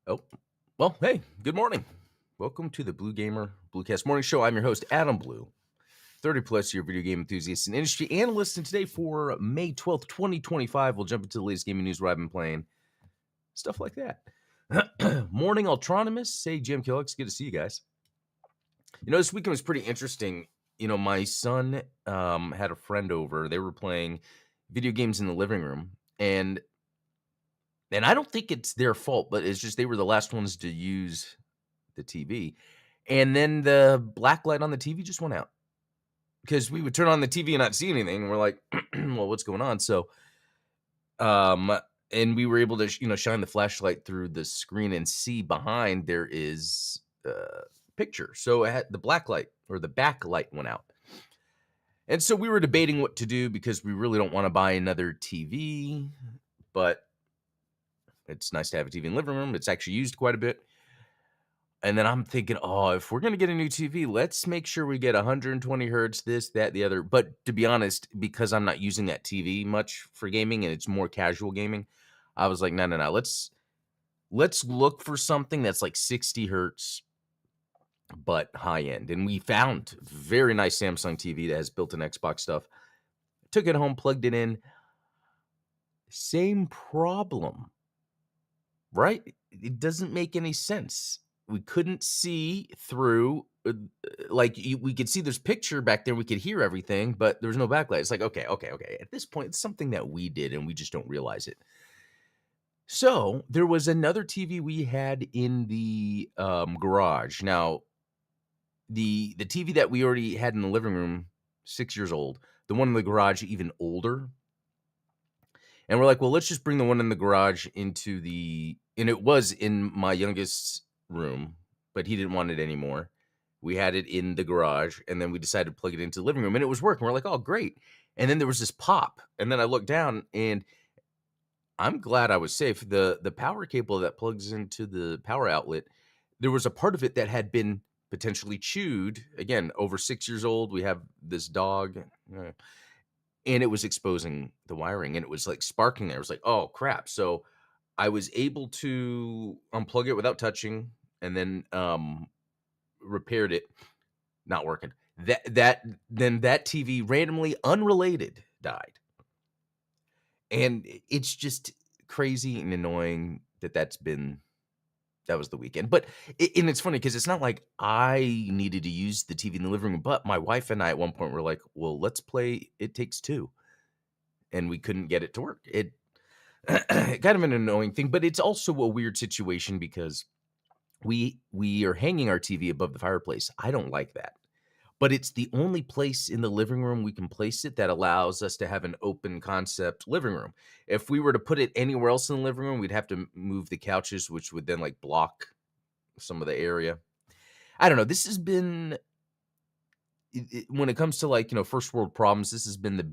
Oh, well, hey, good morning. Welcome to the Blue Gamer Bluecast Morning Show. I'm your host, Adam Blue, 30 plus year video game enthusiast and industry analyst. And today, for May 12th, 2025, we'll jump into the latest gaming news where I've been playing stuff like that. Morning, Ultronomus. Hey, Jim Killix. Good to see you guys. This weekend was pretty interesting. My son had a friend over. They were playing video games in the living room. And I don't think it's their fault, but it's just they were the last ones to use the TV. And then the black light on the TV just went out because we would turn on the TV and not see anything. And we're like, well, what's going on? So, um, and we were able to, shine the flashlight through the screen and see behind there is a picture. So it had the black light or the backlight went out. And so we were debating what to do because we really don't want to buy another TV, but it's nice to have a TV in the living room. It's actually used quite a bit. And then I'm thinking, oh, if we're going to get a new TV, let's make sure we get 120 hertz, this, that, the other. But to be honest, because I'm not using that TV much for gaming and it's more casual gaming, I was like, no. Let's look for something that's like 60 hertz, but high end. And we found very nice Samsung TV that has built-in Xbox stuff. Took it home, plugged it in. Same problem, right? It doesn't make any sense. We couldn't see through, we could see this picture back there. We could hear everything, but there was no backlight. It's like, okay. At this point, it's something that we did and we just don't realize it. So there was another TV we had in the garage. Now, the TV that we already had in the living room, 6 years old, the one in the garage, even older. And we're like, well, let's just bring the one in the garage into and it was in my youngest's room, but he didn't want it anymore. We had it in the garage, and then we decided to plug it into the living room, and it was working. We're like, oh, great. And then there was this pop, and then I looked down, and I'm glad I was safe. The power cable that plugs into the power outlet, there was a part of it that had been potentially chewed. Again, over 6 years old. We have this dog. And it was exposing the wiring, and it was like sparking there. It was like, oh crap. So I was able to unplug it without touching, and then repaired it. Not working. Then that TV randomly unrelated died. And it's just crazy and annoying that was the weekend. But and it's funny because it's not like I needed to use the TV in the living room, but my wife and I at one point were like, well, let's play It Takes Two. And we couldn't get it to work. It kind of an annoying thing, but it's also a weird situation because we are hanging our TV above the fireplace. I don't like that. But it's the only place in the living room we can place it that allows us to have an open concept living room. If we were to put it anywhere else in the living room, we'd have to move the couches, which would then like block some of the area. I don't know. This has been when it comes to first world problems, this has been the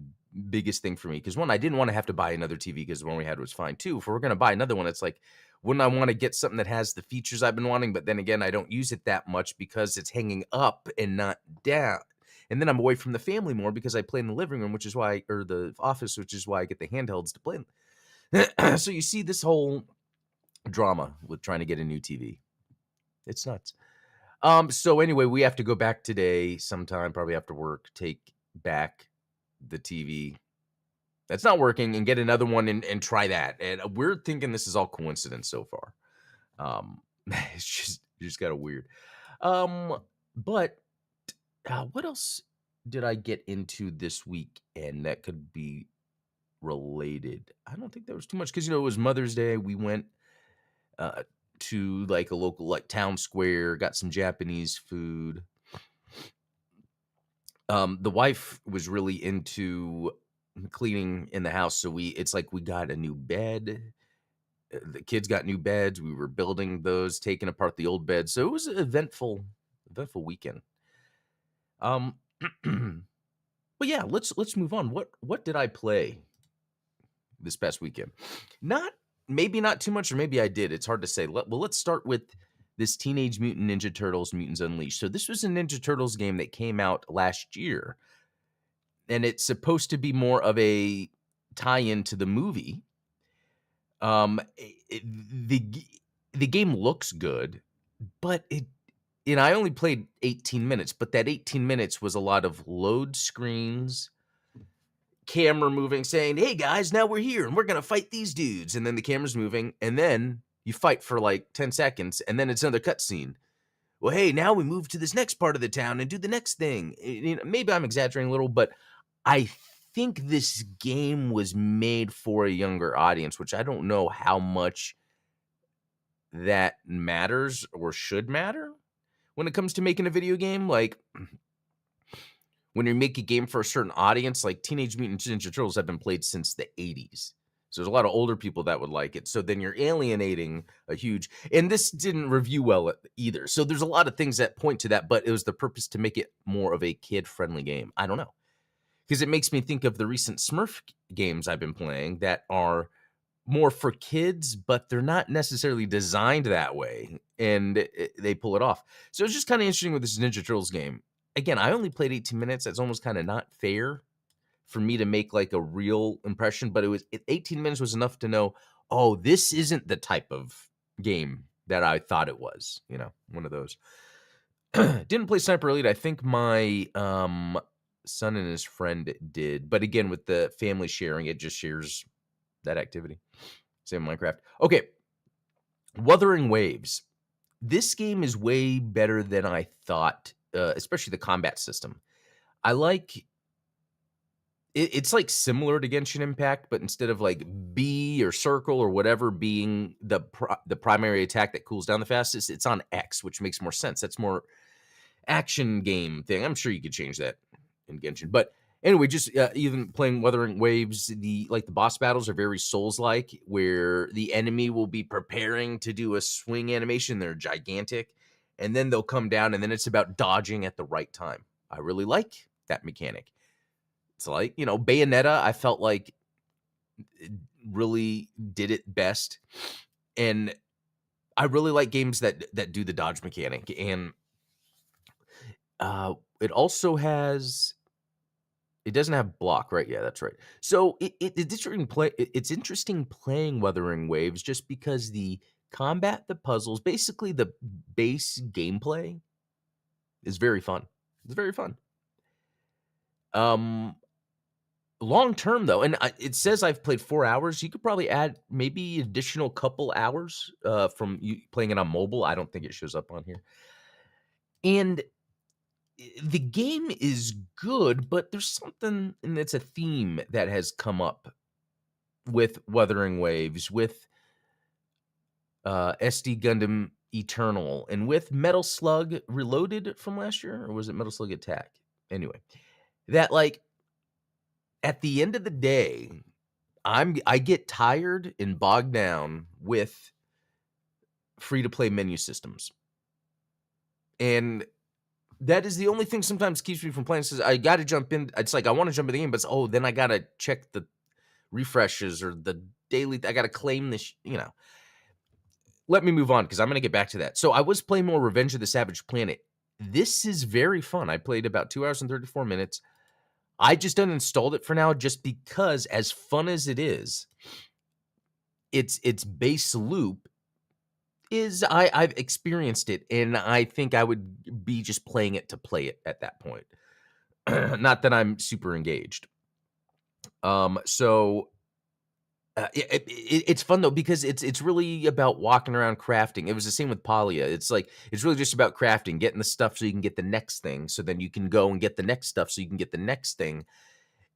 biggest thing for me. Because one, I didn't want to have to buy another TV because the one we had was fine. Two, if we're going to buy another one, it's like, wouldn't I want to get something that has the features I've been wanting? But then again, I don't use it that much because it's hanging up and not down. And then I'm away from the family more because I play in the living room, or the office, which is why I get the handhelds to play. So you see this whole drama with trying to get a new TV. It's nuts. So anyway, we have to go back today sometime, probably after work, take back the TV that's not working and get another one and try that. And we're thinking this is all coincidence so far. It's just kind of weird. But what else did I get into this week and that could be related? I don't think there was too much because it was Mother's Day. We went to like a local town square, got some Japanese food. The wife was really into cleaning in the house, so it's like we got a new bed. The kids got new beds. We were building those, taking apart the old beds. So it was an eventful weekend. But yeah, let's move on. What did I play this past weekend? Maybe not too much, or maybe I did. It's hard to say. Let's start with this Teenage Mutant Ninja Turtles Mutants Unleashed. So this was a Ninja Turtles game that came out last year, and it's supposed to be more of a tie-in to the movie. The the game looks good, but and I only played 18 minutes, but that 18 minutes was a lot of load screens, camera moving, saying, "Hey guys, now we're here and we're gonna fight these dudes." And then the camera's moving, and then you fight for like 10 seconds, and then it's another cutscene. Well, hey, now we move to this next part of the town and do the next thing. Maybe I'm exaggerating a little, but I think this game was made for a younger audience, which I don't know how much that matters or should matter when it comes to making a video game. Like, when you make a game for a certain audience, like Teenage Mutant Ninja Turtles have been played since the 80s. So there's a lot of older people that would like it. So then you're alienating a huge, and this didn't review well either. So there's a lot of things that point to that, but it was the purpose to make it more of a kid-friendly game. I don't know. Because it makes me think of the recent Smurf games I've been playing that are more for kids, but they're not necessarily designed that way, and they pull it off. So it's just kind of interesting with this Ninja Turtles game. Again, I only played 18 minutes. That's almost kind of not fair for me to make like a real impression, but 18 minutes was enough to know, oh, this isn't the type of game that I thought it was. One of those. Didn't play Sniper Elite. I think my son and his friend did, but again, with the family sharing, it just shares that activity. Same Minecraft. Okay, Wuthering Waves. This game is way better than I thought, especially the combat system. I like it's like similar to Genshin Impact, but instead of like B or circle or whatever being the primary attack that cools down the fastest, it's on X, which makes more sense. That's more action game thing. I'm sure you could change that in Genshin, but anyway, just even playing Wuthering Waves, the boss battles are very Souls-like, where the enemy will be preparing to do a swing animation. They're gigantic, and then they'll come down, and then it's about dodging at the right time. I really like that mechanic. It's like, Bayonetta, I felt like it really did it best, and I really like games that do the dodge mechanic, and it also has. It doesn't have block, right? Yeah, that's right. So it's interesting playing Wuthering Waves just because the combat, the puzzles, basically the base gameplay is very fun. It's very fun. Long term though, and it says I've played 4 hours. You could probably add maybe additional couple hours from you playing it on mobile. I don't think it shows up on here. And the game is good, but there's something, and it's a theme that has come up with Wuthering Waves, with SD Gundam Eternal, and with Metal Slug Reloaded from last year, or was it Metal Slug Attack? Anyway, that at the end of the day, I get tired and bogged down with free-to-play menu systems. And that is the only thing sometimes keeps me from playing. Says I got to jump in. It's like I want to jump in the game, but then I got to check the refreshes or the daily. I got to claim this. Let me move on because I'm going to get back to that. So I was playing more Revenge of the Savage Planet. This is very fun. I played about 2 hours and 34 minutes. I just uninstalled it for now just because, as fun as it is, its base loop is I've experienced it, and I think I would be just playing it to play it at that point. Not that I'm super engaged. So it's fun though because it's really about walking around crafting. It was the same with Palia. It's really just about crafting, getting the stuff so you can get the next thing. So then you can go and get the next stuff so you can get the next thing.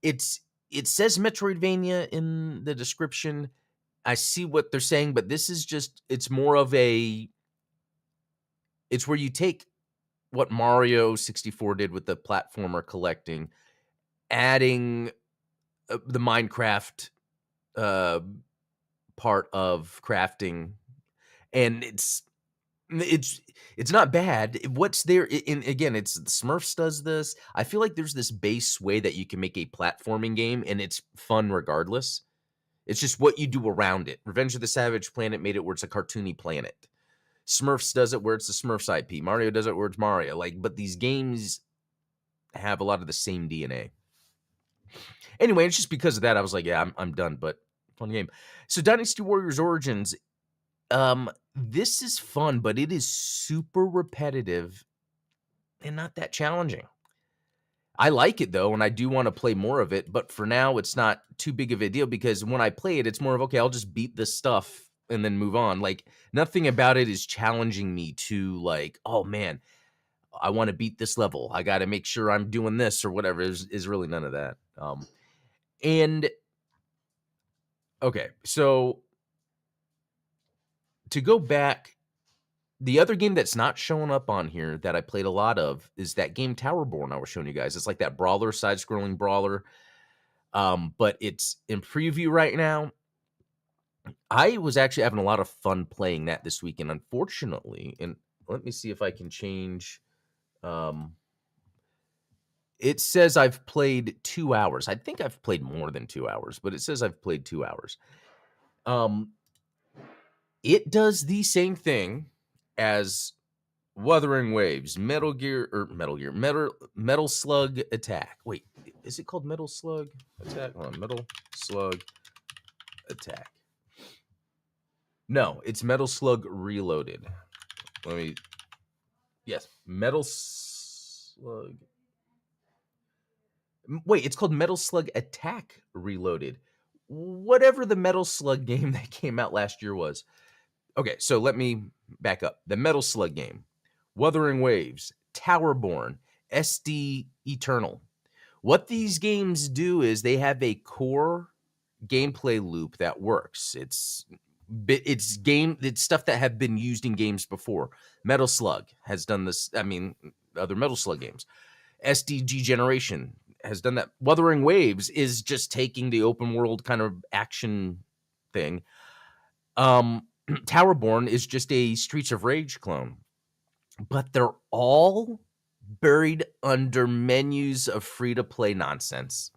It says Metroidvania in the description. I see what they're saying, but this is it's more of it's where you take what Mario 64 did with the platformer collecting, adding the Minecraft part of crafting, and it's not bad. What's there again, it's Smurfs does this. I feel like there's this base way that you can make a platforming game, and it's fun regardless. It's just what you do around it. Revenge of the Savage Planet made it where it's a cartoony planet. Smurfs does it where it's the Smurfs IP. Mario does it where it's Mario. But these games have a lot of the same DNA. Anyway, it's just because of that I was like, yeah, I'm done, but fun game. So Dynasty Warriors Origins, This is fun, but it is super repetitive and not that challenging. I like it though, and I do wanna play more of it, but for now, it's not too big of a deal because when I play it, it's more of, "Okay, I'll just beat this stuff and then move on." Like, nothing about it is challenging me to like, "Oh, man, I wanna beat this level. I gotta make sure I'm doing this," or whatever. Is really none of that. And okay, so to go back, the other game that's not showing up on here that I played a lot of is that game Towerborn I was showing you guys. It's like that brawler, side-scrolling brawler. But it's in preview right now. I was actually having a lot of fun playing that this weekend, unfortunately. And let me see if I can change. Um, it says I've played 2 hours. I think I've played more than 2 hours, but it says I've played 2 hours. Um, it does the same thing as Wuthering Waves, Metal Slug Attack. Wait, is it called Metal Slug Attack? Hold on, Metal Slug Attack. No, it's Metal Slug Reloaded. Yes, Metal Slug. Wait, it's called Metal Slug Attack Reloaded. Whatever the Metal Slug game that came out last year was. Okay, so let me back up. The Metal Slug game, Wuthering Waves, Towerborn, SD Eternal. What these games do is they have a core gameplay loop that works. It's stuff that have been used in games before. Metal Slug has done this. I mean, other Metal Slug games. SDG Generation has done that. Wuthering Waves is just taking the open world kind of action thing. Towerborn is just a Streets of Rage clone, but they're all buried under menus of free to play nonsense.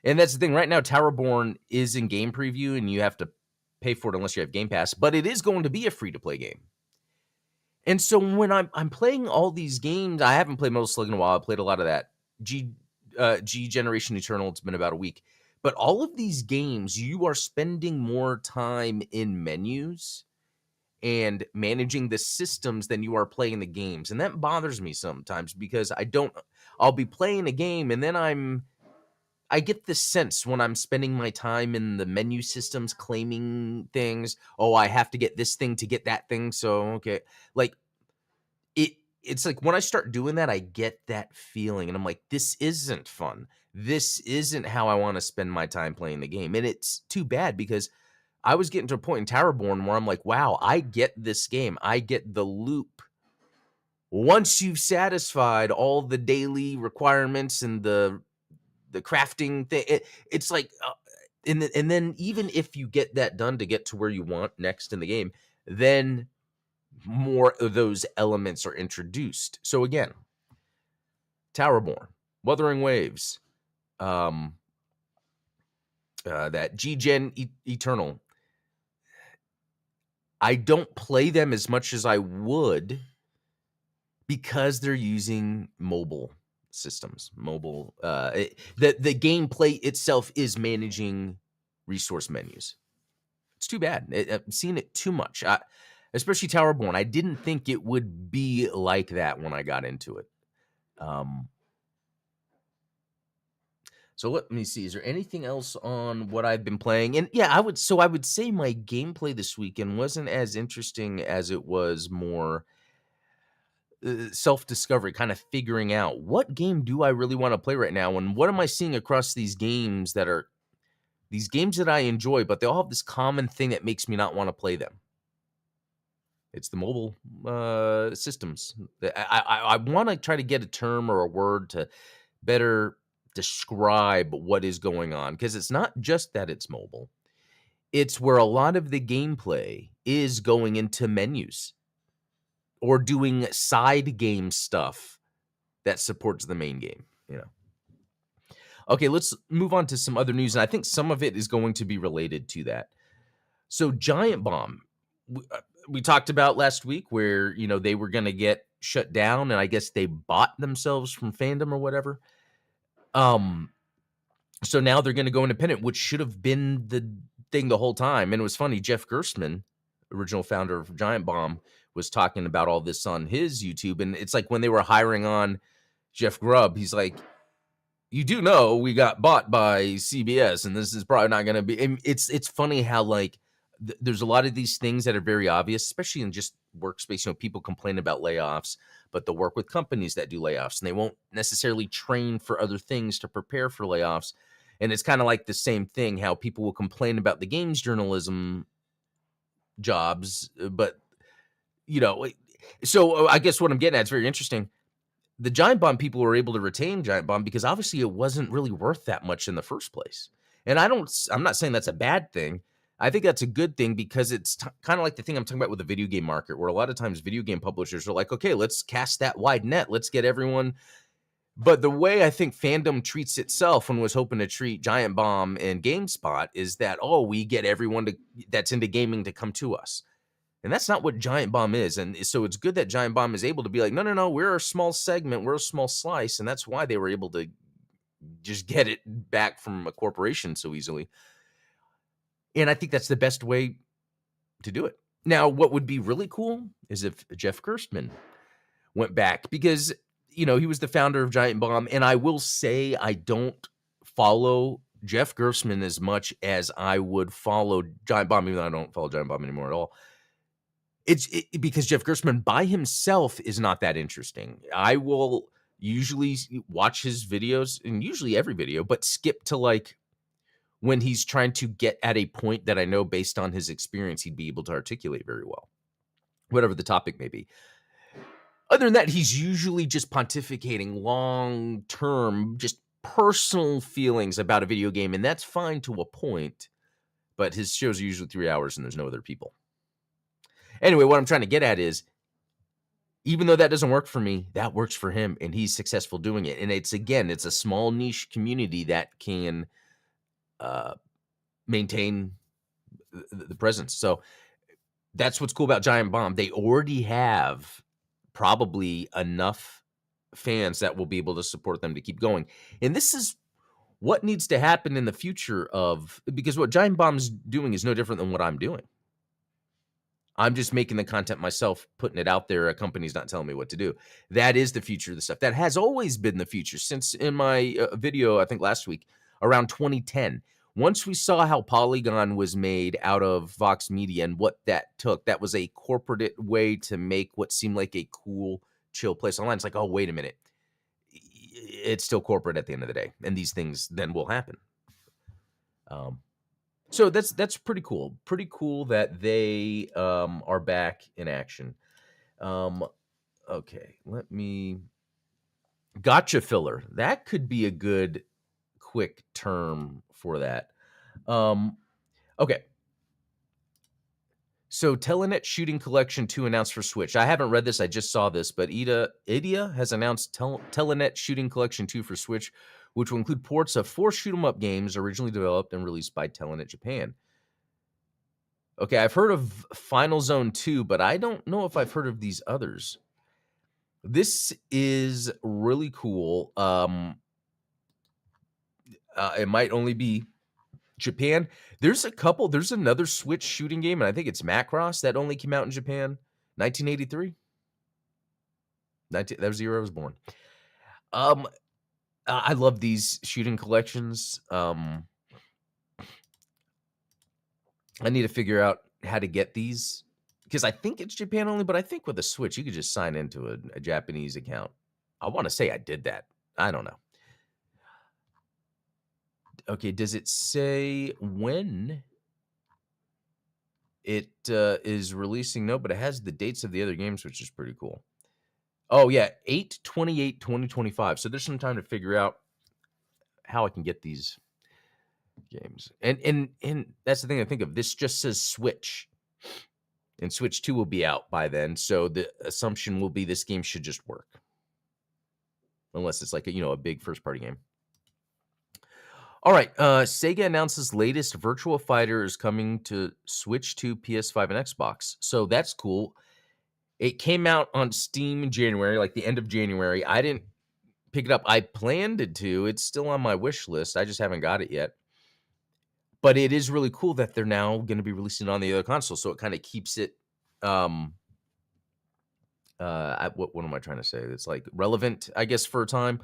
And that's the thing. Right now, Towerborn is in game preview, and you have to pay for it unless you have Game Pass. But it is going to be a free to play game. And so when I'm playing all these games, I haven't played Metal Slug in a while. I played a lot of that G Generation Eternal. It's been about a week. But all of these games, you are spending more time in menus and managing the systems than you are playing the games. And that bothers me sometimes because I'll be playing a game and then I get this sense when I'm spending my time in the menu systems claiming things. Oh, I have to get this thing to get that thing. So, okay. Like it's like when I start doing that, I get that feeling and I'm like, this isn't fun. This isn't how I want to spend my time playing the game. And it's too bad because I was getting to a point in Towerborn where I'm like, wow, I get this game. I get the loop. Once you've satisfied all the daily requirements and the crafting thing, it's like, and then even if you get that done to get to where you want next in the game, then more of those elements are introduced. So again, Towerborn, Wuthering Waves, that G-Gen Eternal. I don't play them as much as I would because they're using mobile systems. The gameplay itself is managing resource menus. It's too bad. I've seen it too much. Especially Towerborn. I didn't think it would be like that when I got into it. So let me see. Is there anything else on what I've been playing? And yeah, I would say my gameplay this weekend wasn't as interesting as it was more self-discovery, kind of figuring out what game do I really want to play right now, and what am I seeing across these games that I enjoy, but they all have this common thing that makes me not want to play them. It's the mobile systems. I want to try to get a term or a word to better describe what is going on, because it's not just that it's mobile. It's where a lot of the gameplay is going into menus or doing side game stuff that supports the main game, you know. Okay, let's move on to some other news, and I think some of it is going to be related to that. So Giant Bomb, we talked about last week where, you know, they were going to get shut down, and I guess they bought themselves from Fandom or whatever. So now they're going to go independent, which should have been the thing the whole time. And it was funny, Jeff Gerstmann original founder of Giant Bomb, was talking about all this on his YouTube. And it's like when they were hiring on Jeff Grubb, he's like, you do know we got bought by CBS, and this is probably not going to be. And it's funny how like there's a lot of these things that are very obvious, especially in just workspace. You know, people complain about layoffs, but they'll work with companies that do layoffs, and they won't necessarily train for other things to prepare for layoffs. And it's kind of like the same thing, how people will complain about the games journalism jobs, but you know, so I guess what I'm getting at is very interesting. The Giant Bomb people were able to retain Giant Bomb because obviously it wasn't really worth that much in the first place. And I'm not saying that's a bad thing. I think that's a good thing because it's kind of like the thing I'm talking about with the video game market, where a lot of times video game publishers are like, okay, let's cast that wide net. Let's get everyone. But the way I think fandom treats itself when it was hoping to treat Giant Bomb and GameSpot is that, oh, we get everyone that's into gaming to come to us. And that's not what Giant Bomb is. And so it's good that Giant Bomb is able to be like, no, we're a small segment, we're a small slice. And that's why they were able to just get it back from a corporation so easily. And I think that's the best way to do it. Now, what would be really cool is if Jeff Gerstmann went back, because, you know, he was the founder of Giant Bomb. And I will say I don't follow Jeff Gerstmann as much as I would follow Giant Bomb, even though I don't follow Giant Bomb anymore at all. It's because Jeff Gerstmann by himself is not that interesting. I will usually watch his videos, and usually every video, but skip to like when he's trying to get at a point that I know based on his experience he'd be able to articulate very well, whatever the topic may be. Other than that, he's usually just pontificating long-term, just personal feelings about a video game, and that's fine to a point, but his shows are usually 3 hours and there's no other people. Anyway, what I'm trying to get at is, even though that doesn't work for me, that works for him, and he's successful doing it. And it's a small niche community that can maintain the presence. So that's what's cool about Giant Bomb. They already have probably enough fans that will be able to support them to keep going. And this is what needs to happen in the future because what Giant Bomb's doing is no different than what I'm doing. I'm just making the content myself, putting it out there. A company's not telling me what to do. That is the future of the stuff. That has always been the future since in my video, I think last week, around 2010. Once we saw how Polygon was made out of Vox Media and what that took, that was a corporate way to make what seemed like a cool, chill place online. It's like, oh, wait a minute. It's still corporate at the end of the day. And these things then will happen. So that's pretty cool. Pretty cool that they are back in action. Okay, gotcha filler. That could be a good quick term for that. Okay. So Telenet Shooting Collection 2 announced for Switch. I haven't read this, I just saw this, but Idea has announced Telenet Shooting Collection 2 for Switch, which will include ports of 4 shoot-'em-up games originally developed and released by Telenet Japan. Okay, I've heard of Final Zone 2, but I don't know if I've heard of these others. This is really cool. It might only be Japan. There's another Switch shooting game, and I think it's Macross that only came out in Japan, 1983. That was the year I was born. I love these shooting collections. I need to figure out how to get these because I think it's Japan only, but I think with a Switch, you could just sign into a Japanese account. I want to say I did that. I don't know. Okay, does it say when it is releasing? No, but it has the dates of the other games, which is pretty cool. Oh, yeah, 8/28/2025. So there's some time to figure out how I can get these games. And that's the thing I think of. This just says Switch. And Switch 2 will be out by then. So the assumption will be this game should just work. Unless it's like a big first-party game. All right, Sega announces latest Virtua Fighter is coming to Switch 2, PS5, and Xbox. So that's cool. It came out on Steam in January, like the end of January. I didn't pick it up. I planned it to. It's still on my wish list. I just haven't got it yet. But it is really cool that they're now gonna be releasing it on the other console, so it kinda keeps it, um, what am I trying to say? It's, like, relevant, I guess, for a time.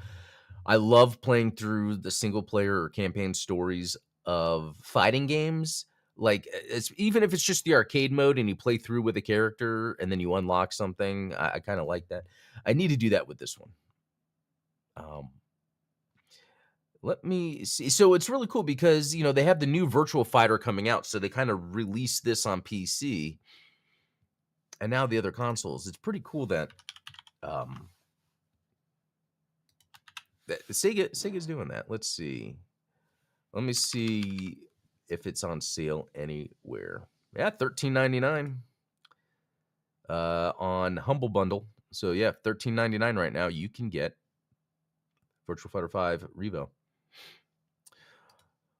I love playing through the single player or campaign stories of fighting games. Like, it's even if it's just the arcade mode and you play through with a character and then you unlock something, I kinda like that. I need to do that with this one. Um, let me see. So it's really cool because, they have the new Virtual Fighter coming out, so they kinda released this on PC and now the other consoles. It's pretty cool that, um, that Sega's doing that. Let's see. Let me see if it's on sale anywhere. Yeah, 13.99 on Humble Bundle. So yeah, 13.99 right now. You can get Virtual Fighter 5 Revo.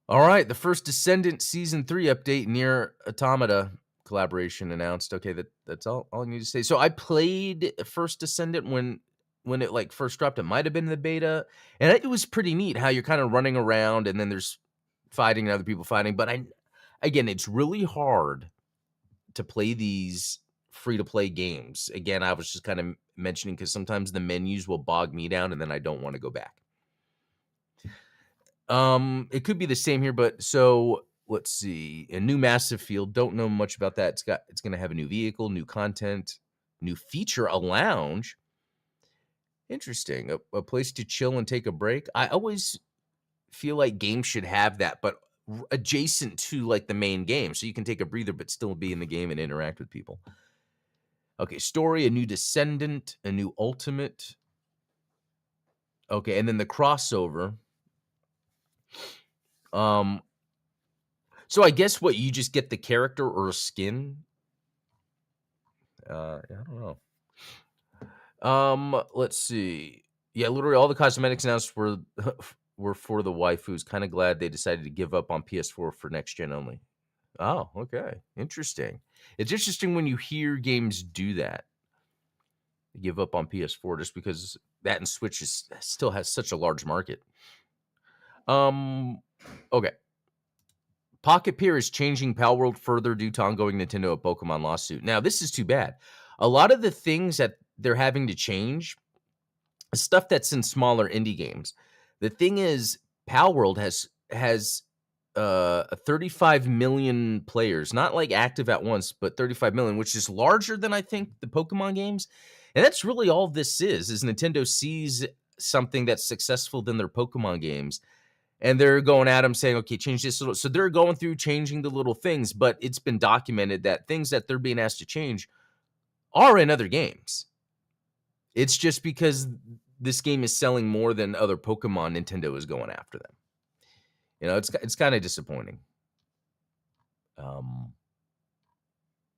All right, the first Descendant Season 3 update, Near Automata collaboration announced. Okay, that's all I need to say. So I played First Descendant when it like first dropped. It might have been the beta, and it was pretty neat how you're kind of running around and then there's fighting and other people fighting. But again, it's really hard to play these free to play games. Again, I was just kind of mentioning because sometimes the menus will bog me down and then I don't want to go back. It could be the same here, but so let's see. A new Massive Field. Don't know much about that. It's gonna have a new vehicle, new content, new feature, a lounge. Interesting. A place to chill and take a break. I always feel like games should have that, but adjacent to like the main game, so you can take a breather but still be in the game and interact with people. Okay, story, a new Descendant, a new Ultimate. Okay, and then the crossover. Um, so I guess what you just get the character or a skin. I don't know. Let's see. Yeah, literally all the cosmetics announced were were for the waifus. Kind of glad they decided to give up on PS4 for next gen only. Oh, okay. Interesting. It's interesting when you hear games do that. Give up on PS4 just because that and Switch still has such a large market. Um, okay. Pocket Pair is changing Palworld further due to ongoing Nintendo and Pokemon lawsuit. Now, this is too bad. A lot of the things that they're having to change is stuff that's in smaller indie games. The thing is, Palworld has 35 million players, not like active at once, but 35 million, which is larger than I think the Pokemon games. And that's really all this is Nintendo sees something that's successful than their Pokemon games. And they're going at them saying, okay, change this little. So they're going through changing the little things, but it's been documented that things that they're being asked to change are in other games. It's just because this game is selling more than other Pokemon, Nintendo is going after them. It's kind of disappointing.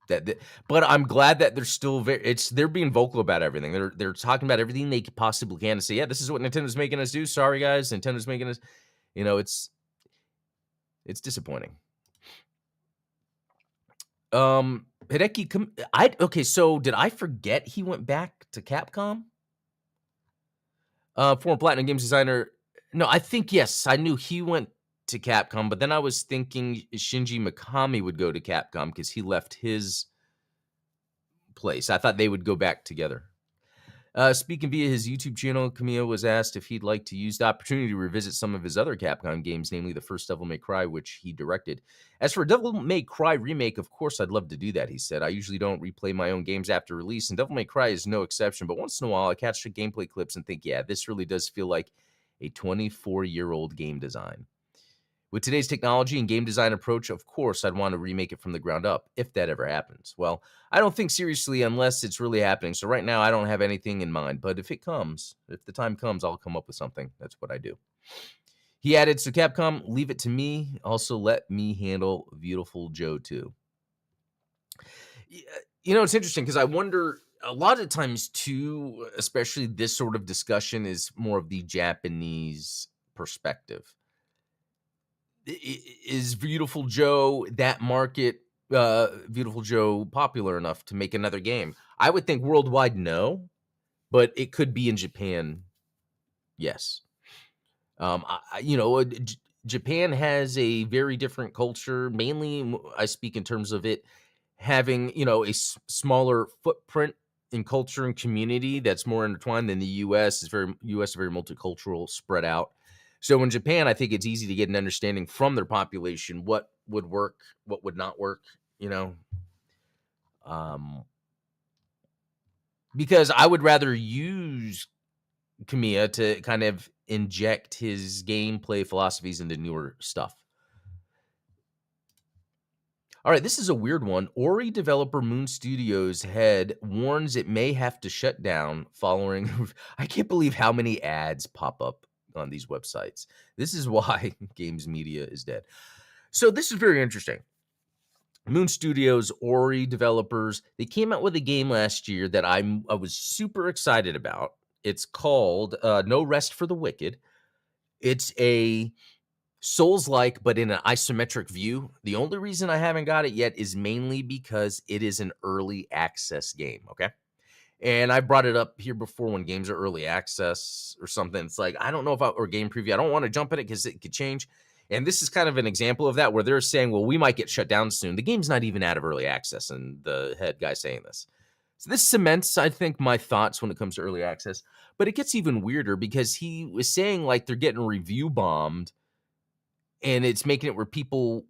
But I'm glad that they're still they're being vocal about everything. They're talking about everything they possibly can to say, yeah, this is what Nintendo's making us do. Sorry guys, Nintendo's making us. It's disappointing. Hideki, okay. So did I forget he went back to Capcom? Former Platinum Games designer. No, I think yes. I knew he went to Capcom, but then I was thinking Shinji Mikami would go to Capcom because he left his place. I thought they would go back together. Speaking via his YouTube channel, Kamiya was asked if he'd like to use the opportunity to revisit some of his other Capcom games, namely the first Devil May Cry, which he directed. As for Devil May Cry remake, of course I'd love to do that, he said. I usually don't replay my own games after release, and Devil May Cry is no exception, but once in a while I catch the gameplay clips and think, yeah, this really does feel like a 24-year-old game design. With today's technology and game design approach, of course, I'd want to remake it from the ground up, if that ever happens. Well, I don't think seriously unless it's really happening. So right now, I don't have anything in mind. But if the time comes, I'll come up with something. That's what I do. He added, so Capcom, leave it to me. Also, let me handle Beautiful Joe too. It's interesting because I wonder, a lot of times too, especially this sort of discussion is more of the Japanese perspective. Is Beautiful Joe that market, Beautiful Joe popular enough to make another game? I would think worldwide, no, but it could be in Japan, yes. Japan has a very different culture. Mainly, I speak in terms of it having, a smaller footprint in culture and community that's more intertwined than the U.S. is very multicultural, spread out. So in Japan, I think it's easy to get an understanding from their population what would work, what would not work. You know, um, because I would rather use Kamiya to kind of inject his gameplay philosophies into newer stuff. All right, this is a weird one. Ori developer Moon Studios head warns it may have to shut down following. I can't believe how many ads pop up on these websites. This is why games media is dead. So this is very interesting. Moon Studios, Ori developers, they came out with a game last year that I was super excited about. It's called No Rest for the Wicked. It's a Souls-like, but in an isometric view. The only reason I haven't got it yet is mainly because it is an early access game, okay? And I brought it up here before when games are early access or something. It's like, I don't know if or game preview, I don't want to jump in it because it could change. And this is kind of an example of that where they're saying, well, we might get shut down soon. The game's not even out of early access, and the head guy saying this. So this cements, I think, my thoughts when it comes to early access. But it gets even weirder because he was saying like they're getting review bombed, and it's making it where people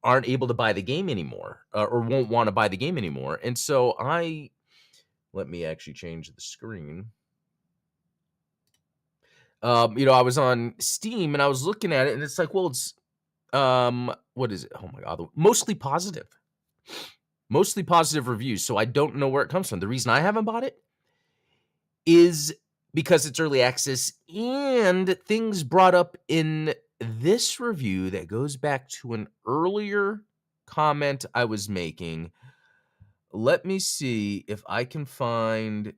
aren't able to buy the game anymore, or won't want to buy the game anymore. And so let me actually change the screen. I was on Steam and I was looking at it, and it's like, well, it's what is it? Oh my god, mostly positive reviews. So I don't know where it comes from. The reason I haven't bought it is because it's early access and things brought up in this review that goes back to an earlier comment I was making. Let me see if I can find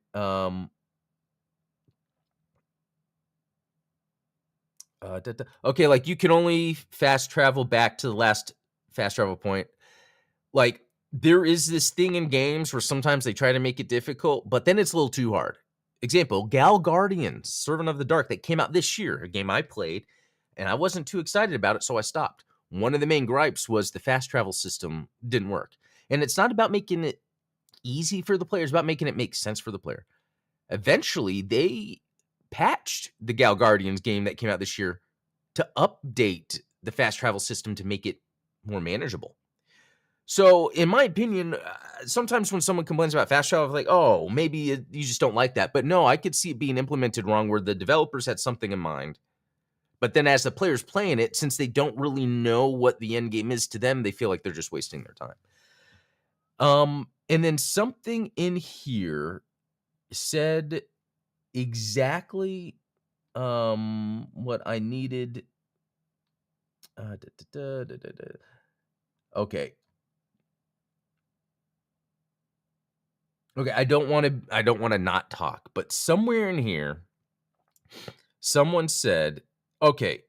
okay, like you can only fast travel back to the last fast travel point. Like there is this thing in games where sometimes they try to make it difficult, but then it's a little too hard. Example, Gal Guardians, Servant of the Dark, that came out this year, a game I played, and I wasn't too excited about it, so I stopped. One of the main gripes was the fast travel system didn't work. And it's not about making it easy for the player, it's about making it make sense for the player. Eventually, they patched the Gal Guardians game that came out this year to update the fast travel system to make it more manageable. So, in my opinion, sometimes when someone complains about fast travel, I'm like, oh, maybe you just don't like that. But no, I could see it being implemented wrong where the developers had something in mind. But then as the players playing it, since they don't really know what the end game is to them, they feel like they're just wasting their time. And then something in here said exactly what I needed. Okay. Okay, I don't want to not talk, but somewhere in here someone said, okay,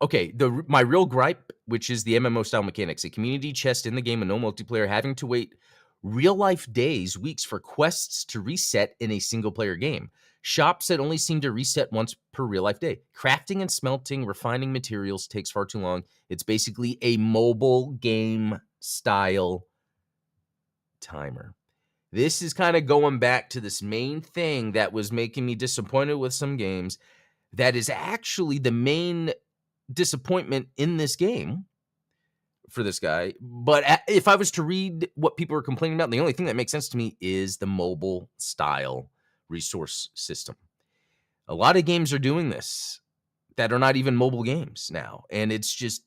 okay, my real gripe, which is the MMO style mechanics, a community chest in the game and no multiplayer, having to wait real life days, weeks for quests to reset in a single player game. Shops that only seem to reset once per real life day. Crafting and smelting, refining materials takes far too long. It's basically a mobile game style timer. This is kind of going back to this main thing that was making me disappointed with some games. That is actually the main disappointment in this game for this guy. But if I was to read what people are complaining about, the only thing that makes sense to me is the mobile style resource system. A lot of games are doing this that are not even mobile games now. And it's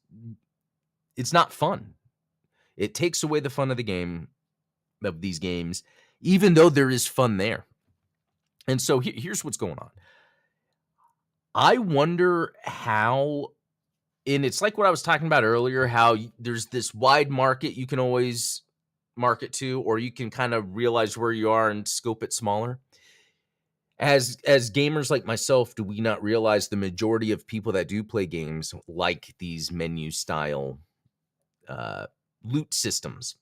not fun. It takes away the fun of the game, of these games, even though there is fun there. And so here's what's going on. I wonder how, and it's like what I was talking about earlier, how there's this wide market you can always market to, or you can kind of realize where you are and scope it smaller. As gamers like myself, do we not realize the majority of people that do play games like these menu style loot systems?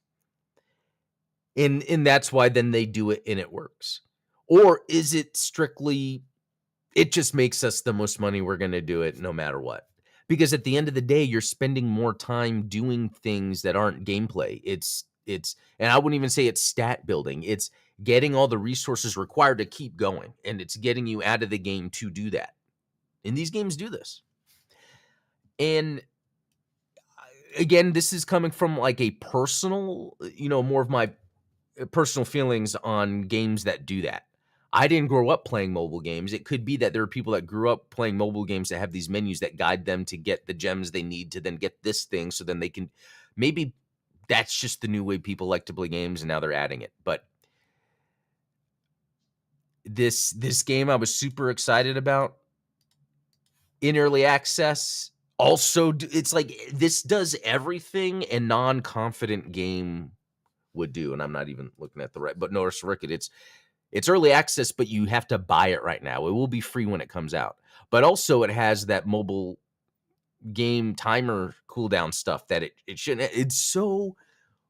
And that's why then they do it and it works. Or is it strictly it just makes us the most money we're gonna do it no matter what. Because at the end of the day, you're spending more time doing things that aren't gameplay. It's and I wouldn't even say it's stat building. It's getting all the resources required to keep going, and it's getting you out of the game to do that. And these games do this. And again, this is coming from like a personal, more of my personal feelings on games that do that. I didn't grow up playing mobile games. It could be that there are people that grew up playing mobile games that have these menus that guide them to get the gems they need to then get this thing so then they can maybe that's just the new way people like to play games and now they're adding it. But this game I was super excited about in early access. Also, it's like this does everything a non-confident game would do, and I'm not even looking at the right. But notice, Rick, it's early access, but you have to buy it right now. It will be free when it comes out. But also, it has that mobile game timer cooldown stuff that it shouldn't. It's so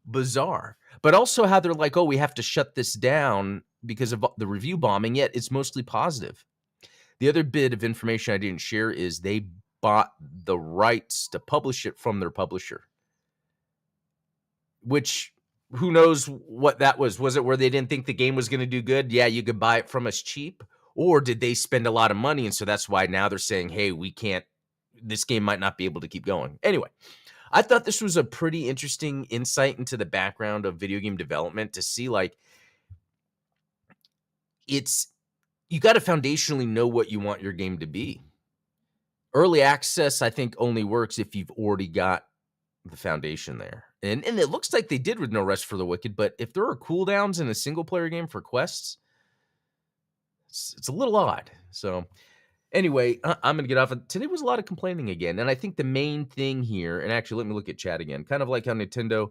bizarre. But also, how they're like, oh, we have to shut this down because of the review bombing. Yet it's mostly positive. The other bit of information I didn't share is they bought the rights to publish it from their publisher, which who knows what that was. Was it where they didn't think the game was going to do good? Yeah, you could buy it from us cheap. Or did they spend a lot of money? And so that's why now they're saying, hey, we can't, this game might not be able to keep going. Anyway, I thought this was a pretty interesting insight into the background of video game development to see like you got to foundationally know what you want your game to be. Early access, I think, only works if you've already got the foundation there. And it looks like they did with No Rest for the Wicked, but if there are cooldowns in a single player game for quests, it's a little odd. So anyway, I'm going to get off. Today was a lot of complaining again. And I think the main thing here, and actually let me look at chat again, kind of like how Nintendo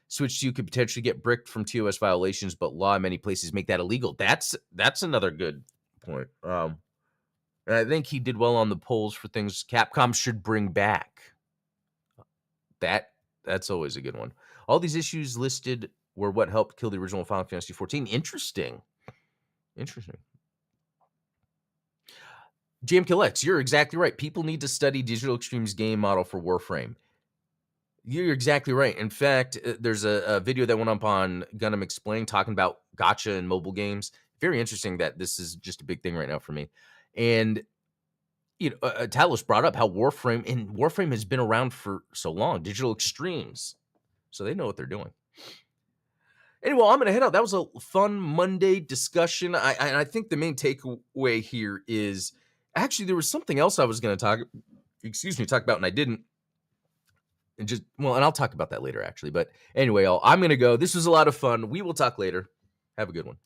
Switch 2 could potentially get bricked from TOS violations, but law in many places make that illegal. That's another good point. And I think he did well on the polls for things Capcom should bring back. That's always a good one. All these issues listed were what helped kill the original Final Fantasy XIV. Interesting. JMKill X, you're exactly right. People need to study Digital Extreme's game model for Warframe. You're exactly right. In fact, there's a video that went up on Gundam Explained talking about gacha and mobile games. Very interesting that this is just a big thing right now for me. And Talos brought up how Warframe has been around for so long. Digital Extremes, so they know what they're doing. Anyway, I'm gonna head out. That was a fun Monday discussion. I think the main takeaway here is actually there was something else I was gonna talk about, and I didn't. And I'll talk about that later, actually. But anyway, I'm gonna go. This was a lot of fun. We will talk later. Have a good one.